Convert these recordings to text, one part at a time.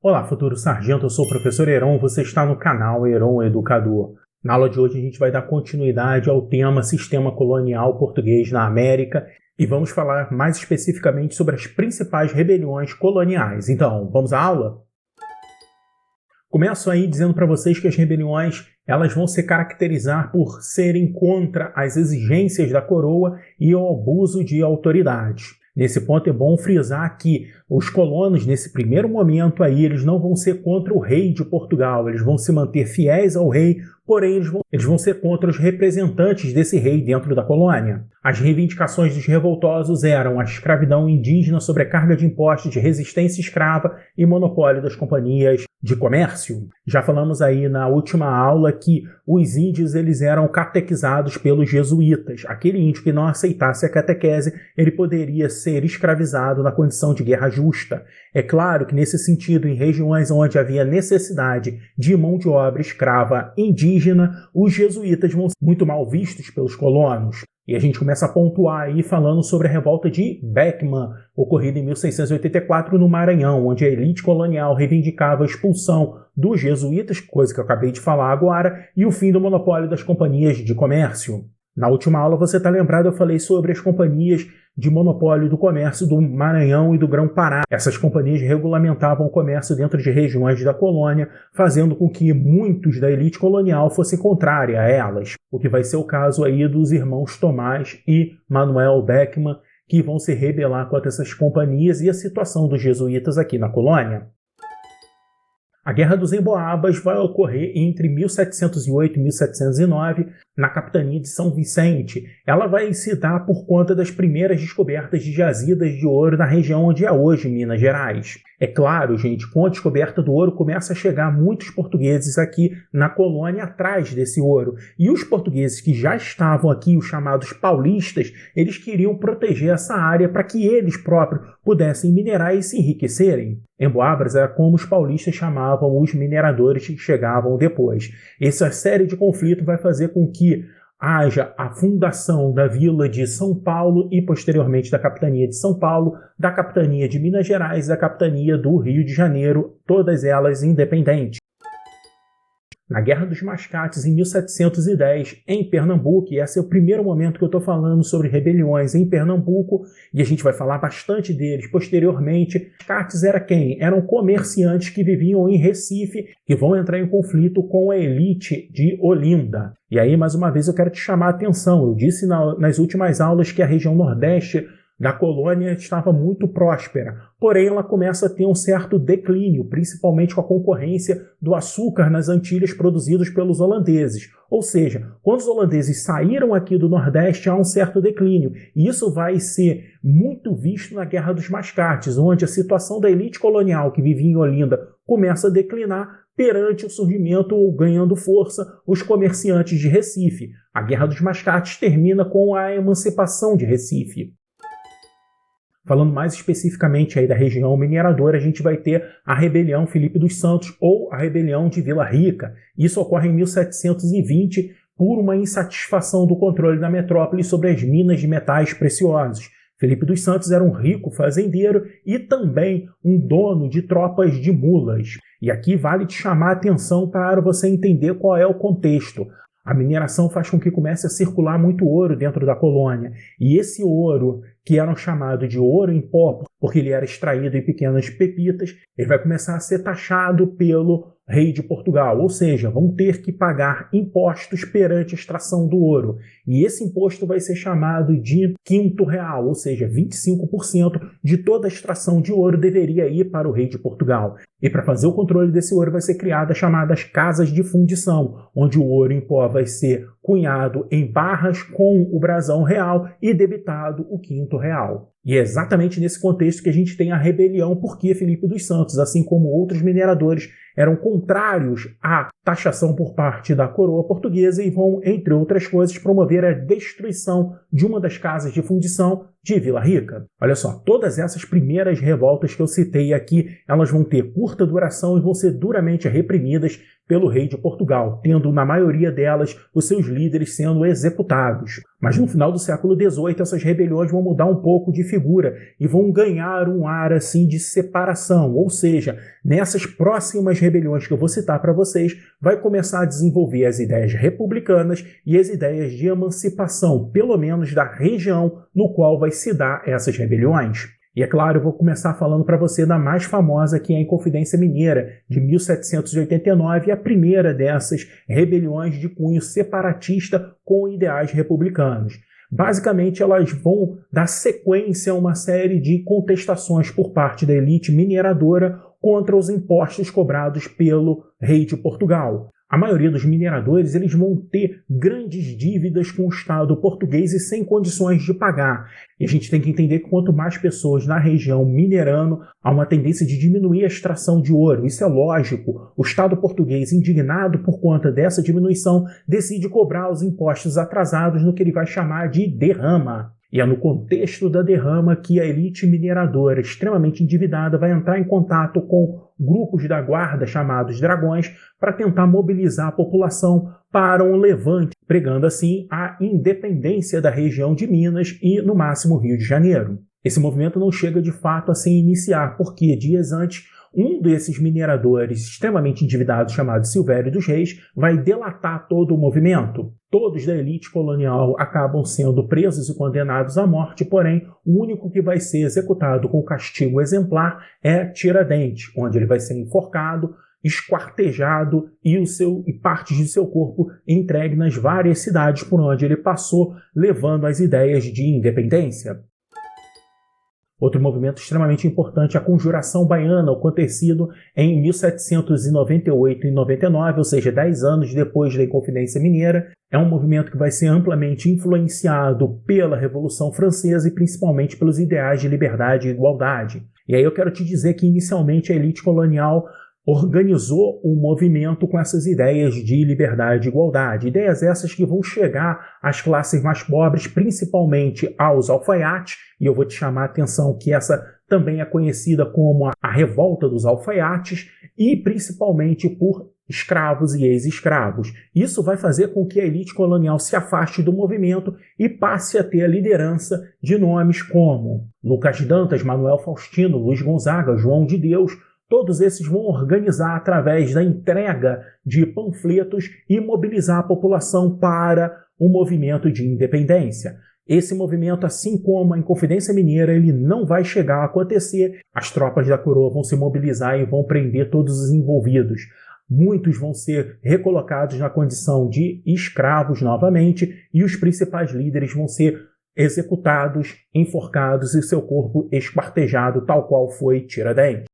Olá, futuro sargento, eu sou o professor Heron, você está no canal Heron Educador. Na aula de hoje a gente vai dar continuidade ao tema Sistema Colonial Português na América e vamos falar mais especificamente sobre as principais rebeliões coloniais. Então, vamos à aula? Começo aí dizendo para vocês que as rebeliões elas vão se caracterizar por serem contra as exigências da coroa e o abuso de autoridade. Nesse ponto é bom frisar que os colonos, nesse primeiro momento aí, eles não vão ser contra o rei de Portugal, eles vão se manter fiéis ao rei, porém eles vão ser contra os representantes desse rei dentro da colônia. As reivindicações dos revoltosos eram a escravidão indígena, sobrecarga de impostos, de resistência escrava e monopólio das companhias de comércio. Já falamos aí na última aula que os índios eles eram catequizados pelos jesuítas. Aquele índio que não aceitasse a catequese, ele poderia ser escravizado na condição de guerra justa. É claro que nesse sentido, em regiões onde havia necessidade de mão de obra escrava indígena, os jesuítas vão ser muito mal vistos pelos colonos. E a gente começa a pontuar aí falando sobre a revolta de Beckman, ocorrida em 1684 no Maranhão, onde a elite colonial reivindicava a expulsão dos jesuítas, coisa que eu acabei de falar agora, e o fim do monopólio das companhias de comércio. Na última aula, você está lembrado, eu falei sobre as companhias de monopólio do comércio do Maranhão e do Grão-Pará. Essas companhias regulamentavam o comércio dentro de regiões da colônia, fazendo com que muitos da elite colonial fossem contrária a elas. O que vai ser o caso aí dos irmãos Tomás e Manuel Beckman, que vão se rebelar contra essas companhias e a situação dos jesuítas aqui na colônia. A Guerra dos Emboabas vai ocorrer entre 1708 e 1709 na capitania de São Vicente. Ela vai se dar por conta das primeiras descobertas de jazidas de ouro na região onde é hoje Minas Gerais. É claro, gente, com a descoberta do ouro começa a chegar muitos portugueses aqui na colônia atrás desse ouro. E os portugueses que já estavam aqui, os chamados paulistas, eles queriam proteger essa área para que eles próprios pudessem minerar e se enriquecerem. Emboabas era como os paulistas chamavam os mineradores que chegavam depois. Essa série de conflitos vai fazer com que haja a fundação da vila de São Paulo e posteriormente da capitania de São Paulo, da capitania de Minas Gerais e da capitania do Rio de Janeiro, todas elas independentes. Na Guerra dos Mascates, em 1710, em Pernambuco, e esse é o primeiro momento que eu estou falando sobre rebeliões em Pernambuco, e a gente vai falar bastante deles posteriormente. Mascates era quem? Eram comerciantes que viviam em Recife, que vão entrar em conflito com a elite de Olinda. E aí, mais uma vez, eu quero te chamar a atenção. Eu disse nas últimas aulas que a região nordeste da colônia estava muito próspera, porém ela começa a ter um certo declínio, principalmente com a concorrência do açúcar nas Antilhas produzidos pelos holandeses. Ou seja, quando os holandeses saíram aqui do Nordeste, há um certo declínio. E isso vai ser muito visto na Guerra dos Mascates, onde a situação da elite colonial que vivia em Olinda começa a declinar perante o surgimento ou ganhando força os comerciantes de Recife. A Guerra dos Mascates termina com a emancipação de Recife. Falando mais especificamente aí da região mineradora, a gente vai ter a Rebelião Filipe dos Santos ou a Rebelião de Vila Rica. Isso ocorre em 1720 por uma insatisfação do controle da metrópole sobre as minas de metais preciosos. Filipe dos Santos era um rico fazendeiro e também um dono de tropas de mulas. E aqui vale te chamar a atenção para você entender qual é o contexto. A mineração faz com que comece a circular muito ouro dentro da colônia. E esse ouro, que era chamado de ouro em pó, porque ele era extraído em pequenas pepitas, ele vai começar a ser taxado pelo rei de Portugal. Ou seja, vão ter que pagar impostos perante a extração do ouro. E esse imposto vai ser chamado de quinto real, ou seja, 25% de toda a extração de ouro deveria ir para o rei de Portugal. E para fazer o controle desse ouro vai ser criada as chamadas casas de fundição, onde o ouro em pó vai ser cunhado em barras com o brasão real e debitado o quinto real. E é exatamente nesse contexto que a gente tem a rebelião, porque Filipe dos Santos, assim como outros mineradores, eram contrários à taxação por parte da coroa portuguesa e vão, entre outras coisas, promover a destruição de uma das casas de fundição, de Vila Rica? Olha só, todas essas primeiras revoltas que eu citei aqui, elas vão ter curta duração e vão ser duramente reprimidas pelo rei de Portugal, tendo na maioria delas os seus líderes sendo executados. Mas no final do século XVIII essas rebeliões vão mudar um pouco de figura e vão ganhar um ar assim de separação, ou seja, nessas próximas rebeliões que eu vou citar para vocês, vai começar a desenvolver as ideias republicanas e as ideias de emancipação, pelo menos da região no qual vai se dar essas rebeliões. E é claro, eu vou começar falando para você da mais famosa, que é a Inconfidência Mineira, de 1789, a primeira dessas rebeliões de cunho separatista com ideais republicanos. Basicamente, elas vão dar sequência a uma série de contestações por parte da elite mineradora contra os impostos cobrados pelo rei de Portugal. A maioria dos mineradores eles vão ter grandes dívidas com o Estado português e sem condições de pagar. E a gente tem que entender que quanto mais pessoas na região minerando, há uma tendência de diminuir a extração de ouro. Isso é lógico. O Estado português, indignado por conta dessa diminuição, decide cobrar os impostos atrasados no que ele vai chamar de derrama. E é no contexto da derrama que a elite mineradora extremamente endividada vai entrar em contato com grupos da guarda chamados dragões para tentar mobilizar a população para um levante, pregando assim a independência da região de Minas e, no máximo, Rio de Janeiro. Esse movimento não chega de fato a se iniciar, porque dias antes um desses mineradores extremamente endividados, chamado Silvério dos Reis, vai delatar todo o movimento. Todos da elite colonial acabam sendo presos e condenados à morte, porém, o único que vai ser executado com castigo exemplar é Tiradentes, onde ele vai ser enforcado, esquartejado e partes de seu corpo entregue nas várias cidades por onde ele passou, levando as ideias de independência. Outro movimento extremamente importante é a Conjuração Baiana, acontecido em 1798 e 99, ou seja, 10 anos depois da Inconfidência Mineira. É um movimento que vai ser amplamente influenciado pela Revolução Francesa e principalmente pelos ideais de liberdade e igualdade. E aí eu quero te dizer que inicialmente a elite colonial organizou um movimento com essas ideias de liberdade e igualdade. Ideias essas que vão chegar às classes mais pobres, principalmente aos alfaiates, e eu vou te chamar a atenção que essa também é conhecida como a Revolta dos Alfaiates, e principalmente por escravos e ex-escravos. Isso vai fazer com que a elite colonial se afaste do movimento e passe a ter a liderança de nomes como Lucas Dantas, Manuel Faustino, Luiz Gonzaga, João de Deus. Todos esses vão organizar através da entrega de panfletos e mobilizar a população para um movimento de independência. Esse movimento, assim como a Inconfidência Mineira, ele não vai chegar a acontecer. As tropas da coroa vão se mobilizar e vão prender todos os envolvidos. Muitos vão ser recolocados na condição de escravos novamente e os principais líderes vão ser executados, enforcados e seu corpo esquartejado, tal qual foi Tiradentes.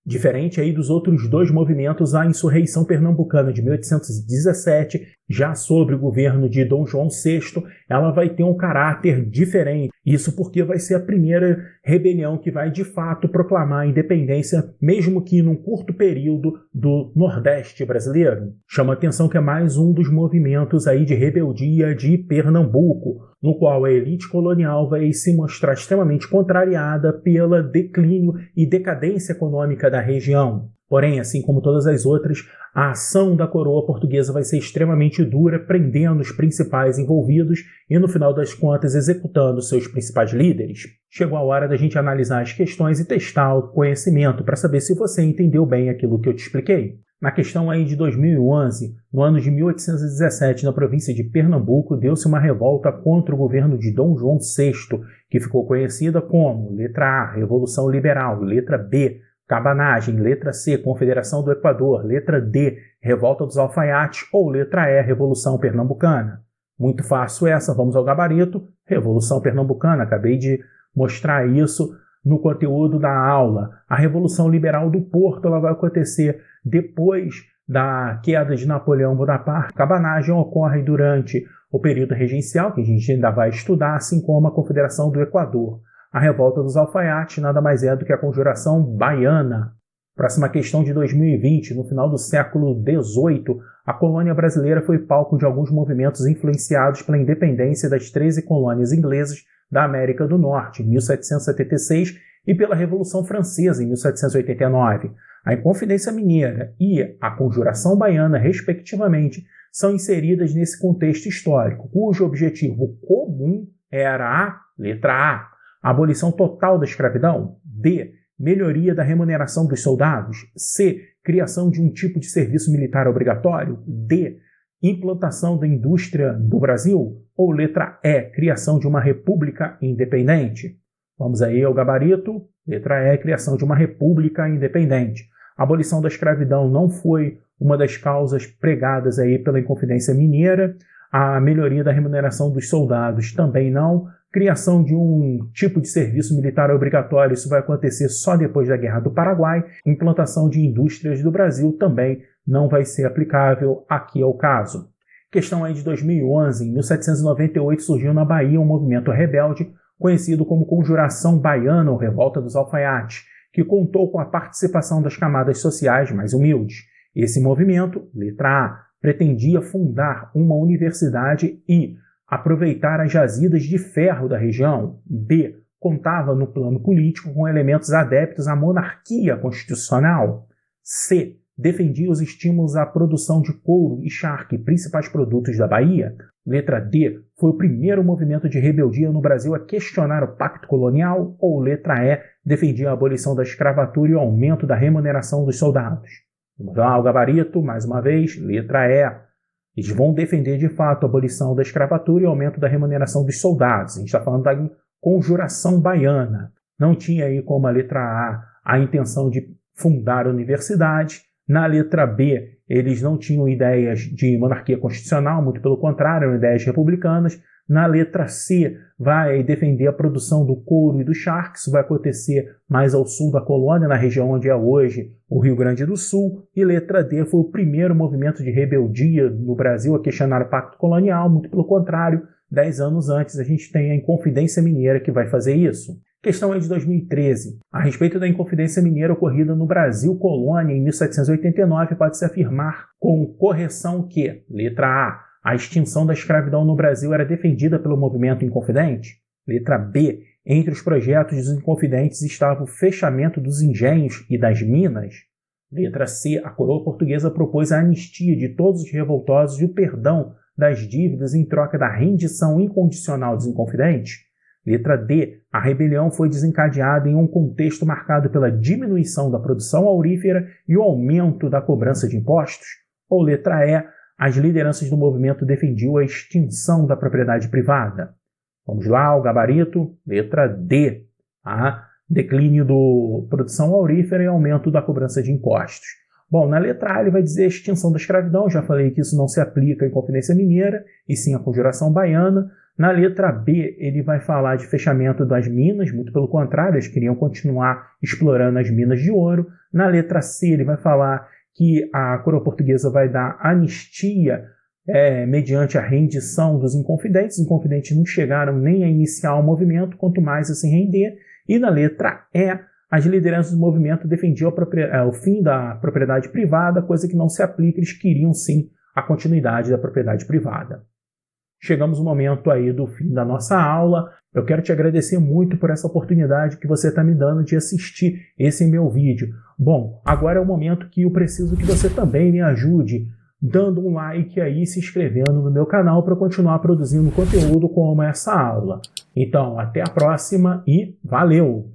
Diferente aí dos outros dois movimentos, a insurreição pernambucana de 1817, já sob o governo de Dom João VI, ela vai ter um caráter diferente. Isso porque vai ser a primeira rebelião que vai de fato proclamar a independência, mesmo que num curto período, do Nordeste brasileiro. Chama a atenção que é mais um dos movimentos aí de rebeldia de Pernambuco, no qual a elite colonial vai se mostrar extremamente contrariada pela declínio e decadência econômica da região. Porém, assim como todas as outras, a ação da coroa portuguesa vai ser extremamente dura, prendendo os principais envolvidos e, no final das contas, executando seus principais líderes. Chegou a hora da gente analisar as questões e testar o conhecimento para saber se você entendeu bem aquilo que eu te expliquei. Na questão aí de 2011, no ano de 1817, na província de Pernambuco, deu-se uma revolta contra o governo de Dom João VI, que ficou conhecida como letra A, Revolução Liberal, letra B, Cabanagem, letra C, Confederação do Equador, letra D, Revolta dos Alfaiates ou letra E, Revolução Pernambucana. Muito fácil essa, vamos ao gabarito, Revolução Pernambucana, acabei de mostrar isso no conteúdo da aula. A Revolução Liberal do Porto ela vai acontecer depois da queda de Napoleão Bonaparte. Cabanagem ocorre durante o período regencial, que a gente ainda vai estudar, assim como a Confederação do Equador. A Revolta dos Alfaiates nada mais é do que a Conjuração Baiana. Próxima questão de 2020, no final do século XVIII, a colônia brasileira foi palco de alguns movimentos influenciados pela independência das 13 colônias inglesas da América do Norte, em 1776, e pela Revolução Francesa, em 1789. A Inconfidência Mineira e a Conjuração Baiana, respectivamente, são inseridas nesse contexto histórico, cujo objetivo comum era a letra A, abolição total da escravidão, B, melhoria da remuneração dos soldados, C, criação de um tipo de serviço militar obrigatório, D, implantação da indústria do Brasil, ou letra E, criação de uma república independente. Vamos aí ao gabarito. Letra E, criação de uma república independente. A abolição da escravidão não foi uma das causas pregadas aí pela Inconfidência Mineira. A melhoria da remuneração dos soldados também não. Criação de um tipo de serviço militar obrigatório, isso vai acontecer só depois da Guerra do Paraguai. Implantação de indústrias do Brasil também não vai ser aplicável aqui ao caso. Questão aí de 2011. Em 1798 surgiu na Bahia um movimento rebelde conhecido como Conjuração Baiana ou Revolta dos Alfaiates, que contou com a participação das camadas sociais mais humildes. Esse movimento, letra A, pretendia fundar uma universidade e aproveitar as jazidas de ferro da região. B, contava no plano político com elementos adeptos à monarquia constitucional. C, defendia os estímulos à produção de couro e charque, principais produtos da Bahia. Letra D, foi o primeiro movimento de rebeldia no Brasil a questionar o pacto colonial. Ou letra E, defendia a abolição da escravatura e o aumento da remuneração dos soldados. Vamos lá, o gabarito, mais uma vez, letra E. Eles vão defender de fato a abolição da escravatura e o aumento da remuneração dos soldados. A gente está falando da Conjuração Baiana. Não tinha aí como a letra A intenção de fundar a universidade. Na letra B, eles não tinham ideias de monarquia constitucional, muito pelo contrário, eram ideias republicanas. Na letra C, vai defender a produção do couro e do charque, isso vai acontecer mais ao sul da colônia, na região onde é hoje o Rio Grande do Sul. E letra D foi o primeiro movimento de rebeldia no Brasil a questionar o pacto colonial, muito pelo contrário, 10 anos antes a gente tem a Inconfidência Mineira que vai fazer isso. Questão aí de 2013. A respeito da Inconfidência Mineira ocorrida no Brasil colônia em 1789, pode-se afirmar com correção que, letra A extinção da escravidão no Brasil era defendida pelo movimento inconfidente? Letra B, entre os projetos dos inconfidentes estava o fechamento dos engenhos e das minas? Letra C, a coroa portuguesa propôs a anistia de todos os revoltosos e o perdão das dívidas em troca da rendição incondicional dos inconfidentes? Letra D, a rebelião foi desencadeada em um contexto marcado pela diminuição da produção aurífera e o aumento da cobrança de impostos? Ou letra E, as lideranças do movimento defendiam a extinção da propriedade privada? Vamos lá, o gabarito, letra D, declínio da produção aurífera e aumento da cobrança de impostos. Bom, na letra A ele vai dizer a extinção da escravidão, já falei que isso não se aplica à Inconfidência Mineira, e sim à Conjuração Baiana. Na letra B, ele vai falar de fechamento das minas, muito pelo contrário, eles queriam continuar explorando as minas de ouro. Na letra C, ele vai falar que a coroa portuguesa vai dar anistia mediante a rendição dos inconfidentes. Os inconfidentes não chegaram nem a iniciar o movimento, quanto mais a se render. E na letra E, as lideranças do movimento defendiam o fim da propriedade privada, coisa que não se aplica, eles queriam sim a continuidade da propriedade privada. Chegamos no momento aí do fim da nossa aula. Eu quero te agradecer muito por essa oportunidade que você está me dando de assistir esse meu vídeo. Bom, agora é o momento que eu preciso que você também me ajude, dando um like aí, se inscrevendo no meu canal para continuar produzindo conteúdo como essa aula. Então, até a próxima e valeu!